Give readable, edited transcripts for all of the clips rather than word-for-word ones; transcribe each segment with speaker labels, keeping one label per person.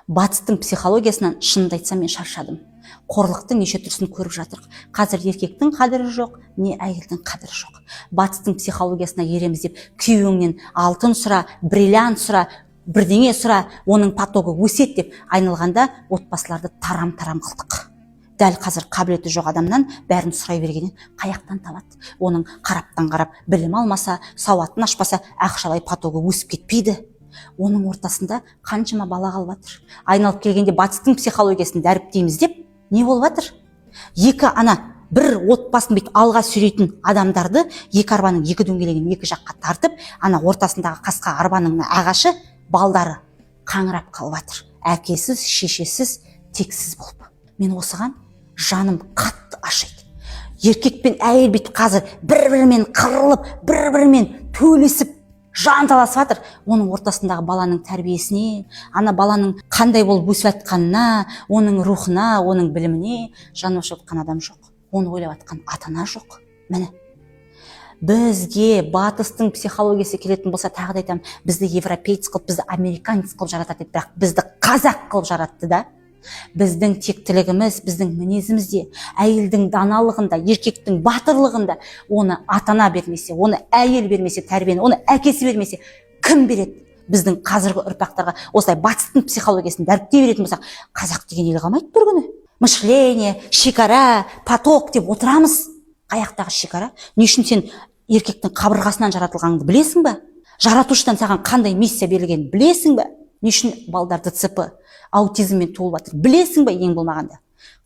Speaker 1: Батыстың психологиясынан шынымды айтсам мен шаршадым. Қорлықтың неше түрісін көріп жатырық. Қазір еркектің қадірі жоқ, не әйелдің қадірі жоқ. Батыстың психологиясына ереміз деп күйеуіңнен алтын сұра, бриллиант сұра, бірдеңе сұра, оның потогы өсет деп айналғанда отбасыларды тарам-тарам қылдық. Дәл қазір қабілеті жоқ адамнан бәрін сұрай бергеннен қаяқтан табады? Оның қараптан қарап білім алмаса, сауатын ашпаса, ақшалай потогы өсіп кетпейді. Оның ортасында қаншама бала қалып жатыр. Айналып келгенде батыстың психологиясын дәріптейміз деп не болып жатыр? Екі бір отбасын бүйтіп алға сүйрейтін адамдарды екі арбаның екі дөңгелегін екі жаққа тартып, ортасындағы қасқа арбаның ағашы балдары қаңырап қалып жатыр. Әкесіз, шешесіз, тексіз болып. Мен осыған жаным қатты ашиды. Еркек пен әйел бүйтіп қазір бір-бірімен қырылып, бір-бірімен төлесіп, жанталасып жатыр. Оның ортасындағы баланың тәрбиесіне, баланың қандай болып өсіп жатқанына, оның рухына, оның біліміне жаны ашып жатқан адам жоқ. Оны ойлап жатқан ата-ана жоқ. Міне, бізге батыстың психологиясы келетін болса, тағы да айтамын, бізді европеец қылып, бізді американец қылып жаратады, бірақ бізді қазақ қылып жаратты да. Біздің тектілігіміз, біздің мінезімізде, әйелдің даналығында, еркектің батырлығында, оны ата-ана бермесе, оны әйел бермесе, тәрбиені, оны әкесі бермесе, кім береді? Біздің қазіргі ұрпақтарға осылай батыстың психологиясын дәріптей беретін болсақ, қазақ деген ел қалмайды бір күні. Мышление, шекара, поток деп отырамыз. Қаяқтағы шекара? Не үшін сен еркектің қабырғасынан жаратылғаныңды білесің бе? Жаратушыдан саған қандай миссия берілгенін білесің бе? Не үшін балдарды ДЦП, аутизммен туылып жатыр? Білесің бе ең болмағанда?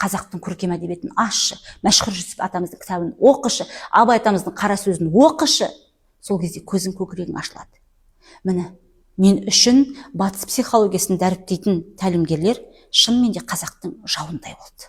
Speaker 1: Қазақтың көркем әдебиетін ашшы, Мәшһүр Жүсіп атамыздың кітабын оқышы, Абай атамыздың қара сөзін оқышы. Сол кезде көзің көкірегің ашылады. Міне, мен үшін батыс психологиясын дәріптейтін тәлімгерлер шынымен де қазақтың жауындай болды.